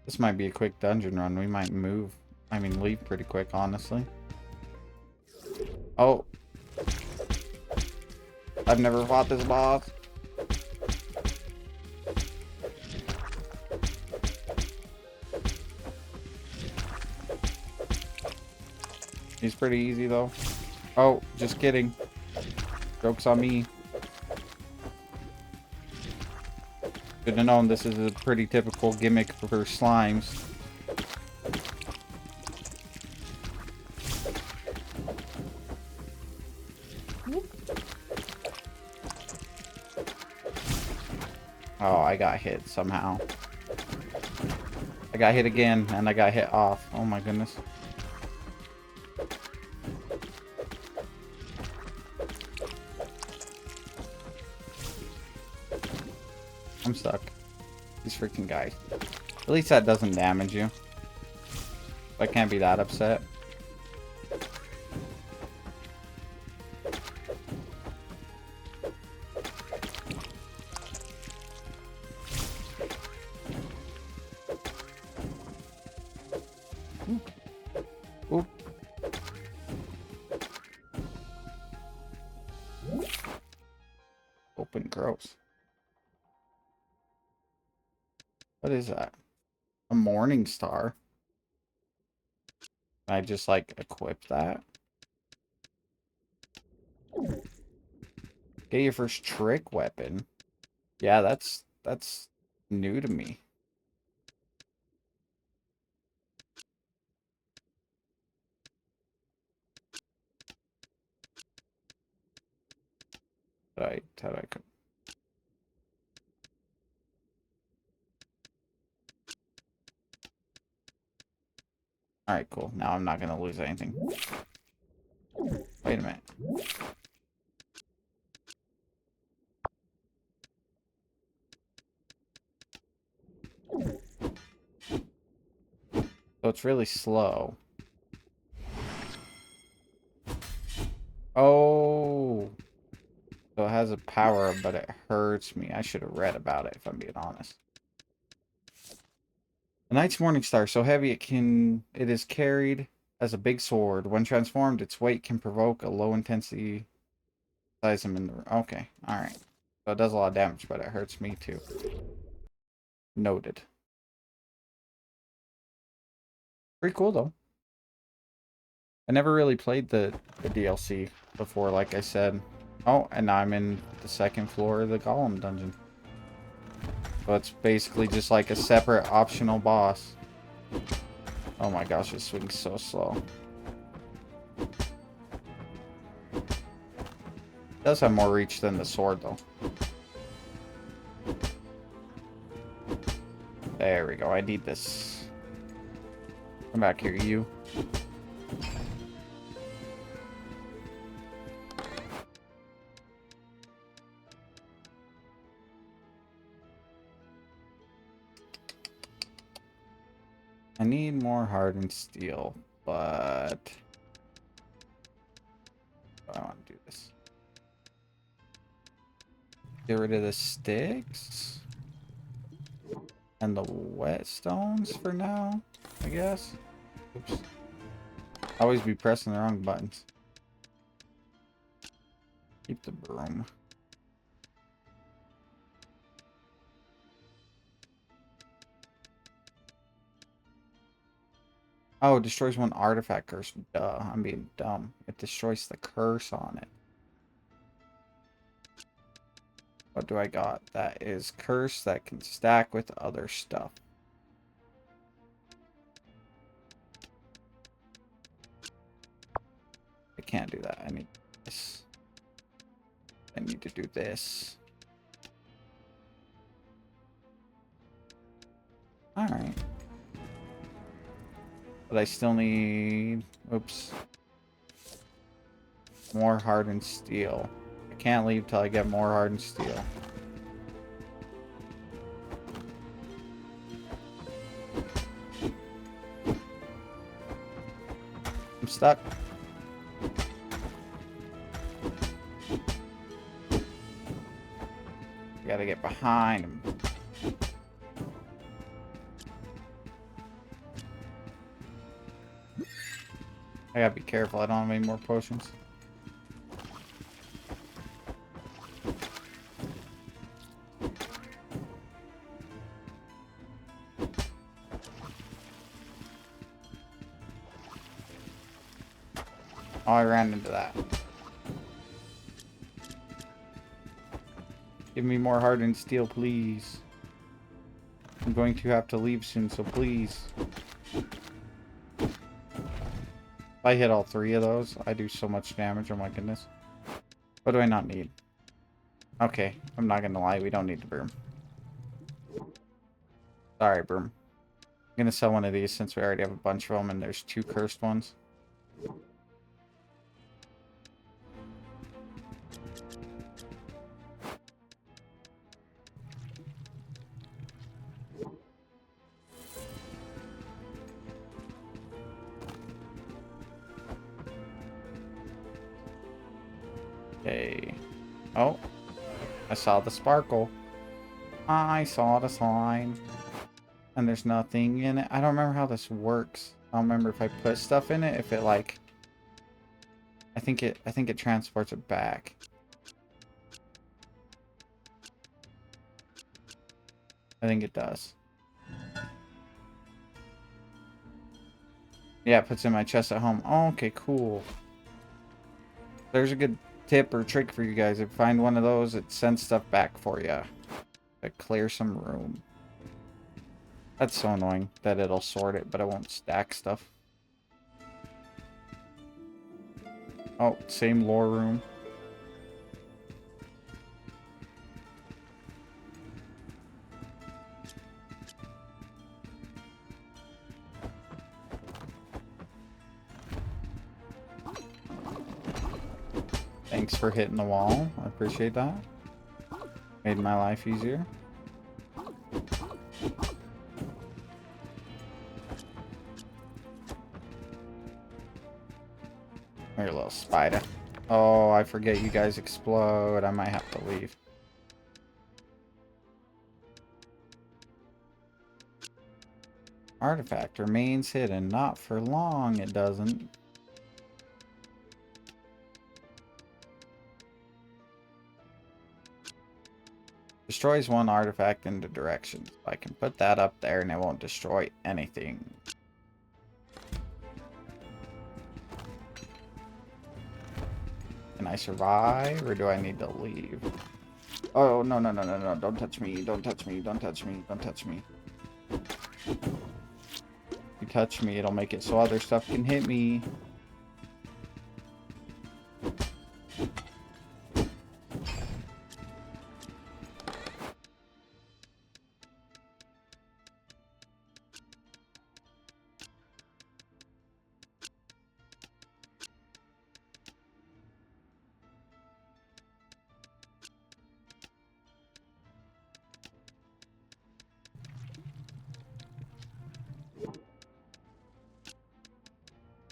This might be a quick dungeon run. We might move. I mean, leave pretty quick, honestly. Oh. I've never fought this boss. He's pretty easy, though. Oh, just kidding. Joke's on me. Should have known this is a pretty typical gimmick for slimes. Oh, I got hit somehow. I got hit again, and I got hit off. Oh my goodness. I'm stuck. These freaking guys. At least that doesn't damage you. I can't be that upset. Oop. Open gross. What is that? A morning star. Can I just like equip that? Get your first trick weapon. Yeah, that's new to me. How do I Alright, cool. Now I'm not gonna lose anything. Wait a minute. So it's really slow. Oh. So it has a power, but it hurts me. I should have read about it, if I'm being honest. The Knight's Morning Star, so heavy it is carried as a big sword. When transformed, its weight can provoke a low intensity size him in the okay, alright. So it does a lot of damage, but it hurts me too. Noted. Pretty cool though. I never really played the DLC before, like I said. Oh, and now I'm in the second floor of the Golem dungeon. So it's basically just like a separate optional boss. Oh my gosh, it swings so slow. It does have more reach than the sword though. There we go, I need this. Come back here, you. I need more hardened steel, but I want to do this. Get rid of the sticks and the whetstones for now, I guess. Oops. Always be pressing the wrong buttons. Keep the broom. Oh, it destroys one artifact curse. Duh, I'm being dumb. It destroys the curse on it. What do I got? That is curse that can stack with other stuff. can't do that. I need this. I need to do this. Alright. But I still need... Oops. More hardened steel. I can't leave till I get more hardened steel. I'm stuck. I gotta get behind him. I gotta be careful, I don't have any more potions. Oh, I ran into that. Give me more hardened steel, please. I'm going to have to leave soon, so please. If I hit all 3 of those, I do so much damage. Oh my goodness. What do I not need? Okay, I'm not gonna lie, we don't need the broom. Sorry, broom. I'm gonna sell one of these since we already have a bunch of them and there's 2 cursed ones. Okay. Oh, I saw the sparkle. I saw the sign. And there's nothing in it. I don't remember how this works. I don't remember if I put stuff in it, if it like... I think it transports it back. I think it does. Yeah, it puts it in my chest at home. Oh, okay, cool. There's a good tip or trick for you guys. If you find one of those, it sends stuff back for you. To clear some room. That's so annoying that it'll sort it, but it won't stack stuff. Oh, same lore room. Thanks for hitting the wall. I appreciate that. Made my life easier. Here, little spider. Oh, I forget you guys explode. I might have to leave. Artifact remains hidden. Not for long, it doesn't. Destroys one artifact into directions. I can put that up there and it won't destroy anything. Can I survive or do I need to leave? Oh, no, no, no, no, no. Don't touch me. Don't touch me. Don't touch me. Don't touch me. If you touch me, it'll make it so other stuff can hit me.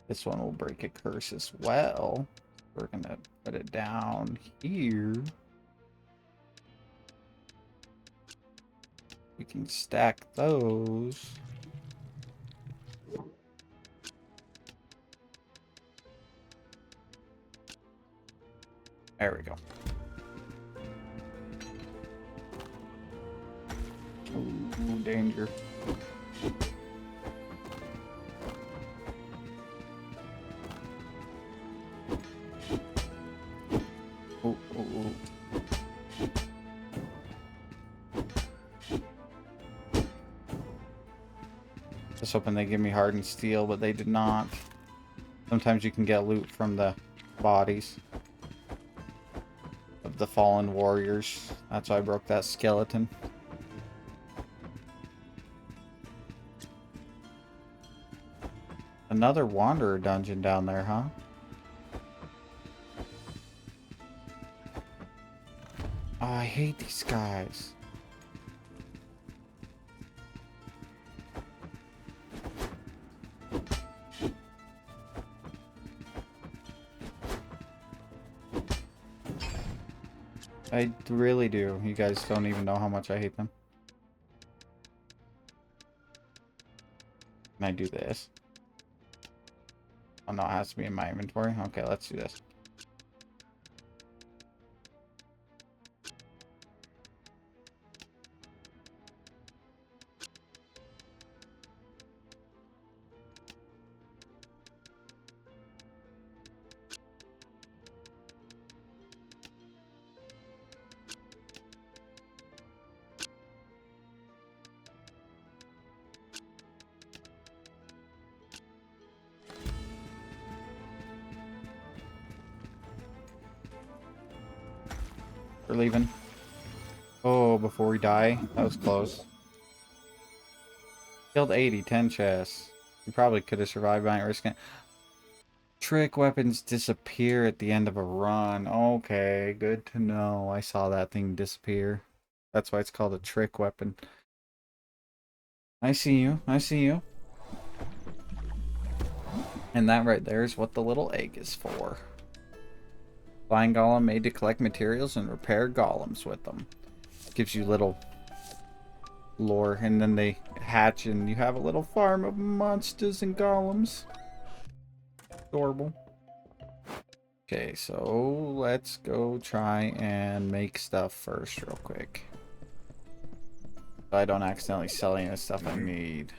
This one will break a curse as well. We're gonna put it down here. We can stack those. There we go. Ooh, danger. Just hoping they give me hardened steel, but they did not. Sometimes you can get loot from the bodies of the fallen warriors. That's why I broke that skeleton. Another wanderer dungeon down there, huh? Oh, I hate these guys. I really do. You guys don't even know how much I hate them. Can I do this? Oh no, it has to be in my inventory. Okay, let's do this. We're leaving. Oh, before we die. That was close. Killed 80, 10 chests. You probably could have survived by risking it. Trick weapons disappear at the end of a run. Okay, good to know. I saw that thing disappear. That's why it's called a trick weapon. I see you. I see you. And that right there is what the little egg is for. Flying golem made to collect materials and repair golems with them. Gives you little lore, and then they hatch and you have a little farm of monsters and golems. Adorable. Okay, so let's go try and make stuff first real quick. So I don't accidentally sell any of the stuff I need.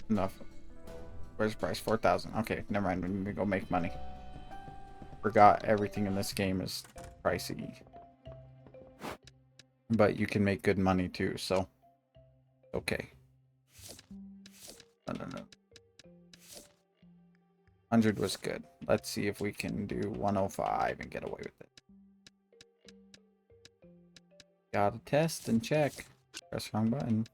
Enough. Where's the price? 4,000. Okay, never mind. We need to go make money. Forgot everything in this game is pricey. But you can make good money too, so. Okay. No. 100 was good. Let's see if we can do 105 and get away with it. Gotta test and check. Press wrong button.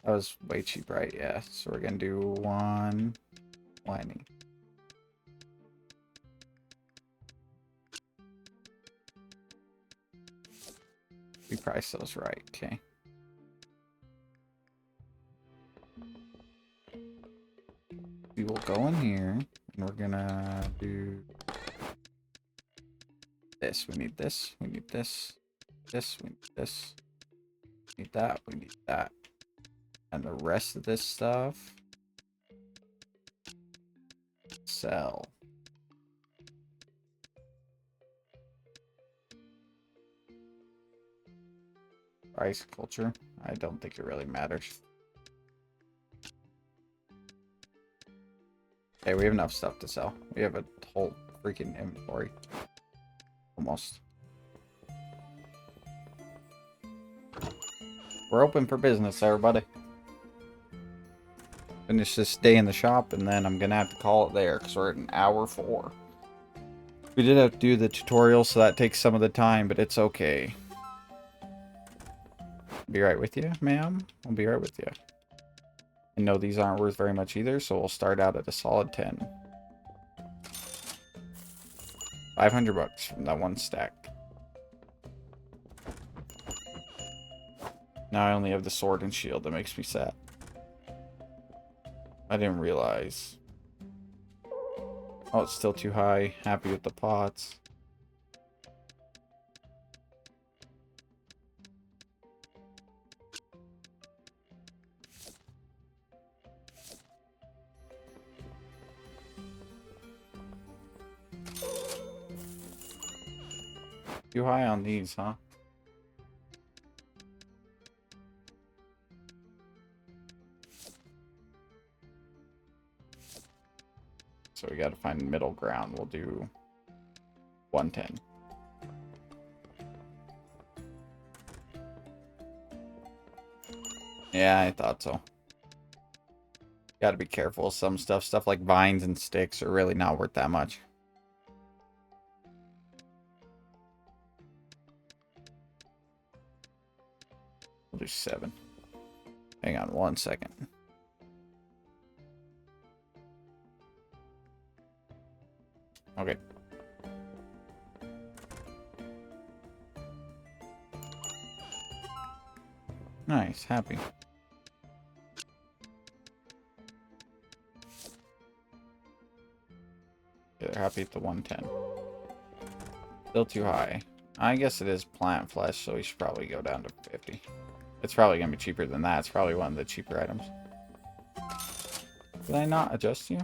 That was way cheap, right? Yeah. So we're gonna do 120. We priced those right. Okay. We will go in here and we're gonna do this. We need this. We need this. This. We need this. We need that. We need that. And the rest of this stuff. Sell. Price culture. I don't think it really matters. Okay, we have enough stuff to sell. We have a whole freaking inventory. Almost. We're open for business, everybody. Finish this day in the shop, and then I'm gonna have to call it there because we're at an hour 4. We did have to do the tutorial, so that takes some of the time, but it's okay. Be right with you, ma'am. I'll be right with you. I know these aren't worth very much either, so we'll start out at a solid 10. 500 bucks from that one stack. Now I only have the sword and shield. That makes me sad. I didn't realize. Oh, it's still too high. Happy with the pots. Too high on these, huh? So we gotta find middle ground. We'll do 110. Yeah, I thought so. Gotta be careful with some stuff. Stuff like vines and sticks are really not worth that much. We'll do 7. Hang on 1 second. Okay. Nice, happy. Yeah, they're happy at the 110. Still too high. I guess it is plant flesh, so we should probably go down to 50. It's probably going to be cheaper than that. It's probably one of the cheaper items. Did I not adjust you?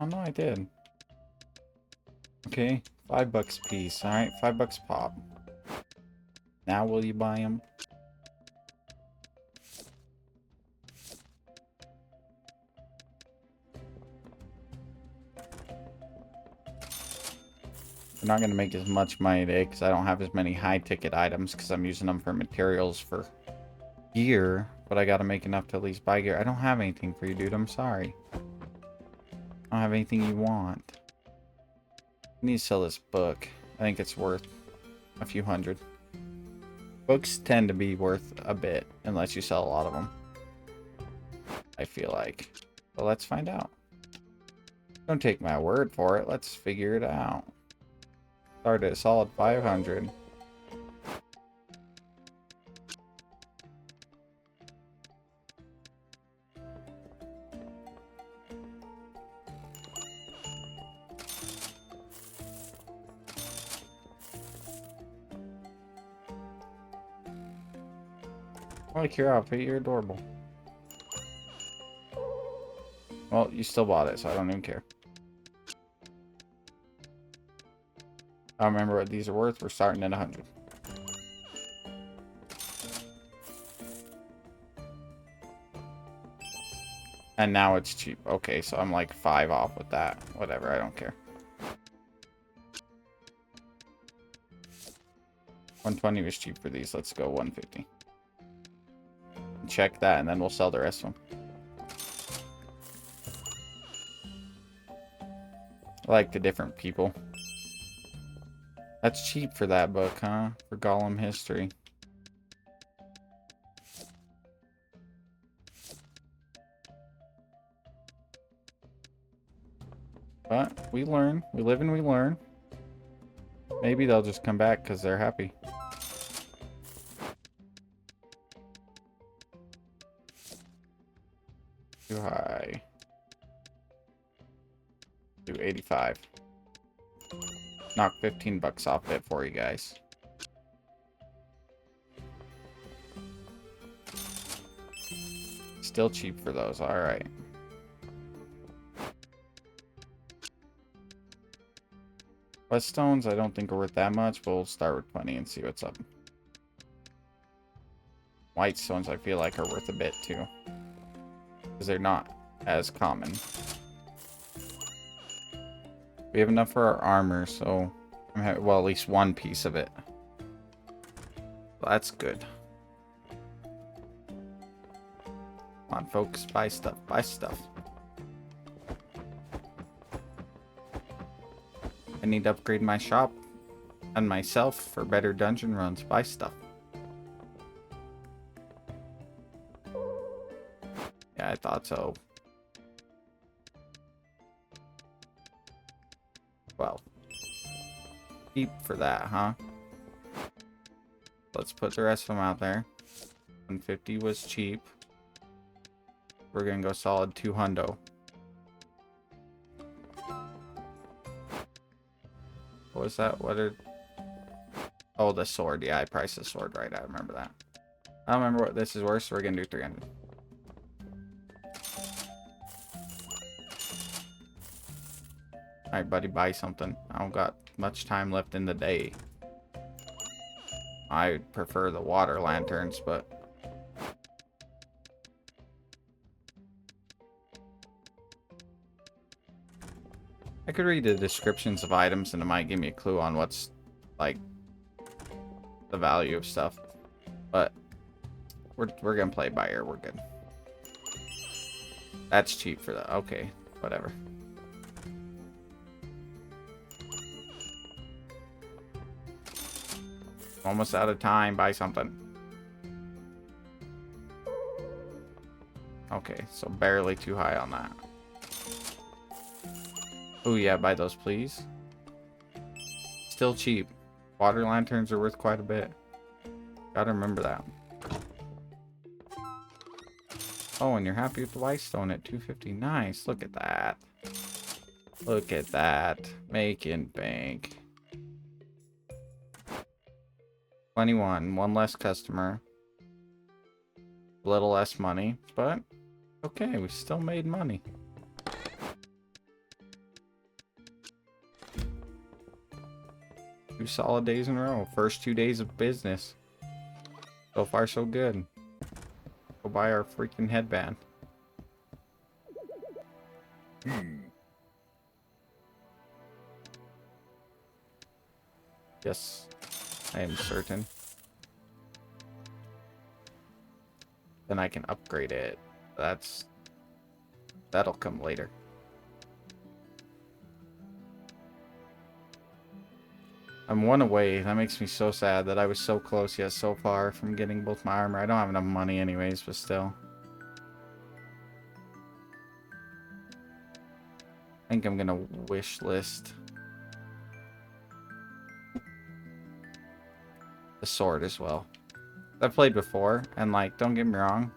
Oh, no, I did. Okay, $5 a piece. Alright, $5 a pop. Now will you buy them? I'm not going to make as much money today because I don't have as many high-ticket items because I'm using them for materials for gear. But I got to make enough to at least buy gear. I don't have anything for you, dude. I'm sorry. I don't have anything you want. I need to sell this book. I think it's worth a few hundred. Books tend to be worth a bit unless you sell a lot of them. I feel like. Well, let's find out. Don't take my word for it. Let's figure it out. Start at a solid 500. I like your outfit. You're adorable. Well, you still bought it, so I don't even care. I don't remember what these are worth. We're starting at 100. And now it's cheap. Okay, so I'm like 5 off with that. Whatever, I don't care. 120 was cheap for these. Let's go 150. Check that, and then we'll sell the rest of them. I like the different people. That's cheap for that book, huh? For Gollum history. But we learn. We live and we learn. Maybe they'll just come back because they're happy. Too high. Do 85. Knock $15 off it for you guys. Still cheap for those. All right. Whetstones I don't think are worth that much, but we'll start with 20 and see what's up. White stones I feel like are worth a bit too, because they're not as common. We have enough for our armor, so well, at least one piece of it. Well, that's good. Come on, folks, buy stuff, buy stuff. I need to upgrade my shop and myself for better dungeon runs. Buy stuff. Yeah, I thought so. Well, cheap for that, huh? Let's put the rest of them out there. 150 was cheap. We're gonna go solid 200. What was that? What are... Oh, the sword. Yeah, I priced the sword right. I remember that. I don't remember what this is worth, so we're gonna do 300. Alright, buddy, buy something. I don't got much time left in the day. I prefer the water lanterns, but... I could read the descriptions of items and it might give me a clue on what's, like, the value of stuff. But we're gonna play by ear. We're good. That's cheap for that. Okay, whatever. Almost out of time. Buy something. Okay, so barely too high on that. Oh yeah, buy those please. Still cheap. Water lanterns are worth quite a bit. Gotta remember that. Oh, and you're happy with the white stone at 250. Nice. Look at that. Look at that. Making bank. 21. One less customer. A little less money, but okay, we still made money. Two solid days in a row. First 2 days of business. So far, so good. Go buy our freaking headband. Yes, I am certain. Then I can upgrade it. That'll come later. I'm one away. That makes me so sad that I was so close yet so far from getting both my armor. I don't have enough money anyways, but still. I think I'm gonna wish list the sword as well. I've played before, and like, don't get me wrong,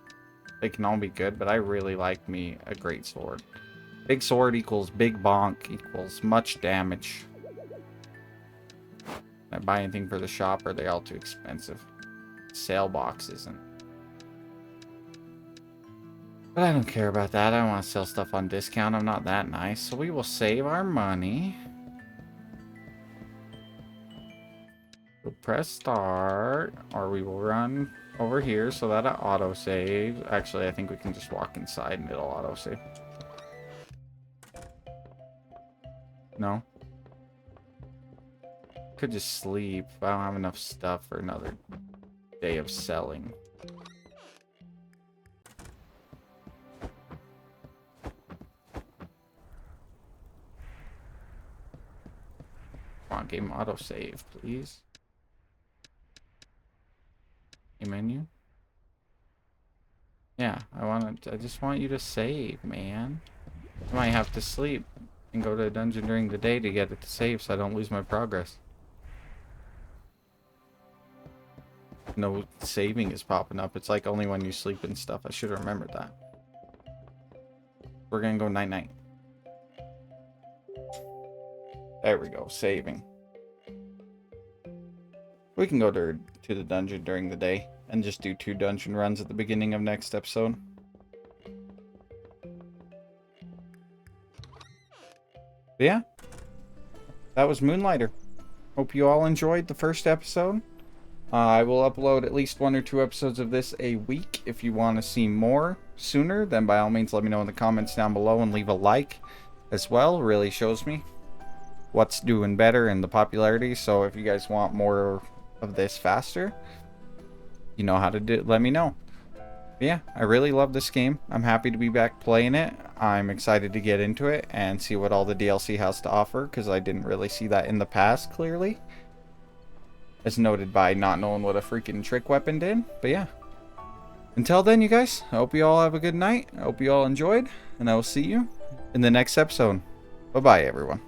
they can all be good, but I really like me a great sword. Big sword equals big bonk equals much damage. I buy anything for the shop, or are they all too expensive? Sale box isn't. But I don't care about that. I don't want to sell stuff on discount. I'm not that nice. So we will save our money. We'll press start, or we will run over here so that it auto saves. Actually, I think we can just walk inside and it'll auto save. No. Could just sleep. I don't have enough stuff for another day of selling. Come on, game autosave, please. A menu. Yeah, I just want you to save, man. I might have to sleep and go to a dungeon during the day to get it to save so I don't lose my progress. No saving is popping up. It's like only when you sleep and stuff. I should have remembered that. We're gonna go night-night. There we go, saving. We can go to the dungeon during the day and just do 2 dungeon runs at the beginning of next episode. But yeah, that was Moonlighter. Hope you all enjoyed the first episode. I will upload at least 1 or 2 episodes of this a week. If you want to see more sooner, then by all means let me know in the comments down below and leave a like as well. It really shows me what's doing better and the popularity. So if you guys want more of this faster, you know how to do it, let me know. But yeah, I really love this game. I'm happy to be back playing it. I'm excited to get into it and see what all the DLC has to offer, because I didn't really see that in the past clearly, as noted by not knowing what a freaking trick weapon did. But yeah, until then, you guys, I hope you all have a good night. I hope you all enjoyed, and I will see you in the next episode. Bye bye, everyone.